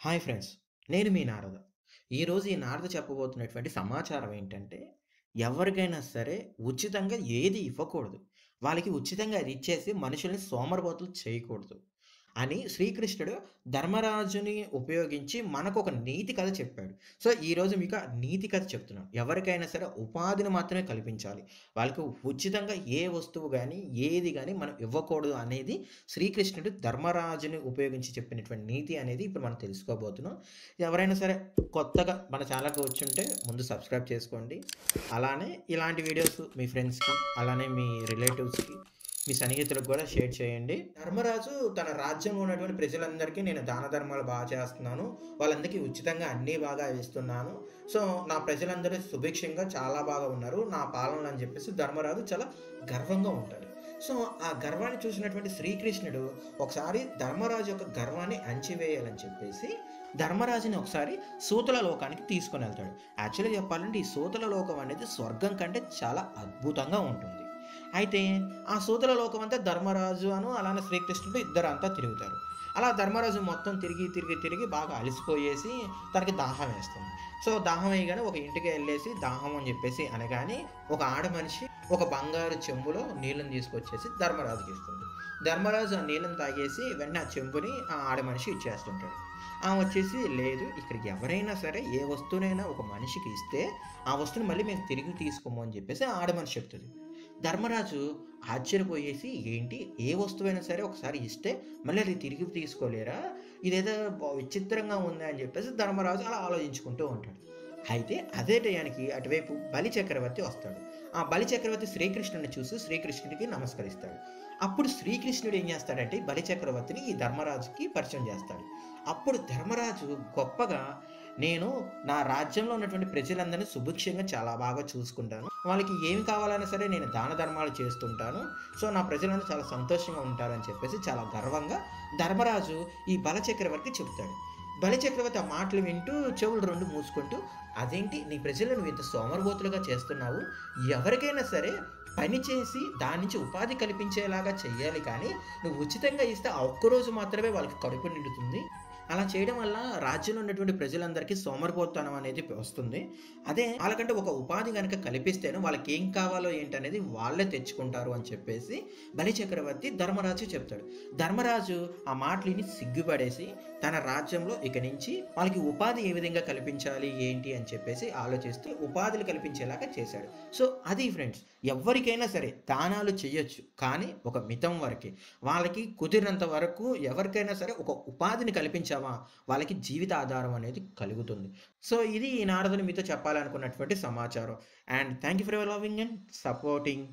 Hi friends. నేను మీ నారద. ఈరోజు ఈ నారద చెప్పబోతున్నటువంటి సమాచారం ఏంటంటే, ఎవరికైనా సరే ఉచితంగా ఏది ఇవ్వకూడదు. వాళ్ళకి ఉచితంగా అది ఇచ్చేసి మనుషుల్ని సోమరిపోతులు చేయకూడదు అని శ్రీకృష్ణుడు ధర్మరాజుని ఉపయోగించి మనకొక నీతి కథ చెప్పాడు. సో, ఈరోజు మీకు ఆ నీతి కథ చెప్తున్నాను. ఎవరికైనా సరే ఉపాధిని మాత్రమే కల్పించాలి. వాళ్ళకి ఉచితంగా ఏ వస్తువు గానీ, ఏది గానీ మనం ఇవ్వకూడదు అనేది శ్రీకృష్ణుడు ధర్మరాజుని ఉపయోగించి చెప్పినటువంటి నీతి అనేది ఇప్పుడు మనం తెలుసుకోబోతున్నాం. ఎవరైనా సరే కొత్తగా మన ఛానల్‌కి వచ్చుంటే ముందు సబ్స్క్రైబ్ చేసుకోండి. అలానే ఇలాంటి వీడియోస్ మీ ఫ్రెండ్స్‌కి, అలానే మీ రిలేటివ్స్‌కి, మీ సన్నిహితులకు కూడా షేర్ చేయండి. ధర్మరాజు తన రాజ్యంలో ఉన్నటువంటి ప్రజలందరికీ నేను దాన ధర్మాలు బాగా చేస్తున్నాను. వాళ్ళందరికీ ఉచితంగా అన్నీ బాగా ఇస్తున్నాను. సో, నా ప్రజలందరూ సుభిక్షంగా చాలా బాగా ఉన్నారు. నా పాలన అని చెప్పేసి ధర్మరాజు చాలా గర్వంగా ఉంటాడు. సో, ఆ గర్వాన్ని చూసినటువంటి శ్రీకృష్ణుడు ఒకసారి ధర్మరాజు యొక్క గర్వాన్ని అణచివేయాలని చెప్పేసి ధర్మరాజుని ఒకసారి సూతల లోకానికి తీసుకొని వెళ్తాడు. యాక్చువల్‌గా చెప్పాలంటే ఈ సూతల లోకం అనేది స్వర్గం కంటే చాలా అద్భుతంగా ఉంటుంది. అయితే ఆ సూతల లోకం అంతా ధర్మరాజు అలానే శ్రీకృష్ణుడు ఇద్దరంతా తిరుగుతారు. అలా ధర్మరాజు మొత్తం తిరిగి బాగా అలసిపోయేసి తనకి దాహం వేస్తుంది. సో, దాహం వేయగానే ఒక ఇంటికి వెళ్ళేసి దాహం అని చెప్పేసి అనగానే ఒక ఆడ మనిషి ఒక బంగారు చెంబులో నీళ్ళని తీసుకొచ్చేసి ధర్మరాజుకి ఇస్తుంది. ధర్మరాజు ఆ నీళ్ళని తాగేసి వెంటనే ఆ చెంబుని ఆ ఆడ మనిషి ఇచ్చేస్తుంటాడు. ఆమె వచ్చేసి లేదు, ఇక్కడ ఎవరైనా సరే ఏ వస్తువునైనా ఒక మనిషికి ఇస్తే ఆ వస్తువుని మళ్ళీ మేము తిరిగి తీసుకోము అని చెప్పేసి ఆ ఆడ మనిషి చెప్తుంది. ధర్మరాజు ఆశ్చర్యపోయేసి ఏంటి, ఏ వస్తువైనా సరే ఒకసారి ఇస్తే మళ్ళీ అది తిరిగి తీసుకోలేరా, ఇదేదో విచిత్రంగా ఉంది అని చెప్పేసి ధర్మరాజు అలా ఆలోచించుకుంటూ ఉంటాడు. అయితే అదే టయానికి అటువైపు బలి చక్రవర్తి వస్తాడు. ఆ బలి చక్రవర్తి శ్రీకృష్ణుని చూసి శ్రీకృష్ణుడికి నమస్కరిస్తాడు. అప్పుడు శ్రీకృష్ణుడు ఏం చేస్తాడంటే బలి చక్రవర్తిని ఈ ధర్మరాజుకి పరిచయం చేస్తాడు. అప్పుడు ధర్మరాజు గొప్పగా, నేను నా రాజ్యంలో ఉన్నటువంటి ప్రజలందరినీ సుభిక్షంగా చాలా బాగా చూసుకుంటాను. వాళ్ళకి ఏమి కావాలన్నా సరే నేను దాన ధర్మాలు చేస్తుంటాను. సో, నా ప్రజలందరూ చాలా సంతోషంగా ఉంటారని చెప్పేసి చాలా గర్వంగా ధర్మరాజు ఈ బలచక్రవర్తికి చెప్తాడు. బలిచక్రవర్తి ఆ మాటలు వింటూ చెవులు రెండు మూసుకుంటూ, అదేంటి నీ ప్రజలను నువ్వు ఇంత సోమరబోతులుగా చేస్తున్నావు, ఎవరికైనా సరే పని చేసి దాని నుంచి ఉపాధి కల్పించేలాగా చెయ్యాలి, కానీ నువ్వు ఉచితంగా ఇస్తే ఆ ఒక్కరోజు మాత్రమే వాళ్ళకి కడుపు నిండుతుంది. అలా చేయడం వల్ల రాజ్యంలో ఉన్నటువంటి ప్రజలందరికీ సోమరిపోతనం అనేది వస్తుంది. అదే వాళ్ళకంటే ఒక ఉపాధి కనుక కల్పిస్తేనే వాళ్ళకి ఏం కావాలో ఏంటనేది వాళ్ళే తెచ్చుకుంటారు అని చెప్పేసి బలి చక్రవర్తి ధర్మరాజు చెప్తాడు. ధర్మరాజు ఆ మాటలిని సిగ్గుపడేసి తన రాజ్యంలో ఇక నుంచి వాళ్ళకి ఉపాధి ఏ విధంగా కల్పించాలి ఏంటి అని చెప్పేసి ఆలోచిస్తూ ఉపాధులు కల్పించేలాగా చేశాడు. సో, అది ఫ్రెండ్స్, ఎవరికైనా సరే దానాలు చేయొచ్చు, కానీ ఒక మితం వరకే. వాళ్ళకి కుదిరినంత వరకు ఎవరికైనా సరే ఒక ఉపాధిని కల్పించామా వాళ్ళకి జీవిత ఆధారం అనేది కలుగుతుంది. సో, ఇది ఈ నారదుని మీతో చెప్పాలనుకున్నటువంటి సమాచారం. And thank you for your loving and supporting.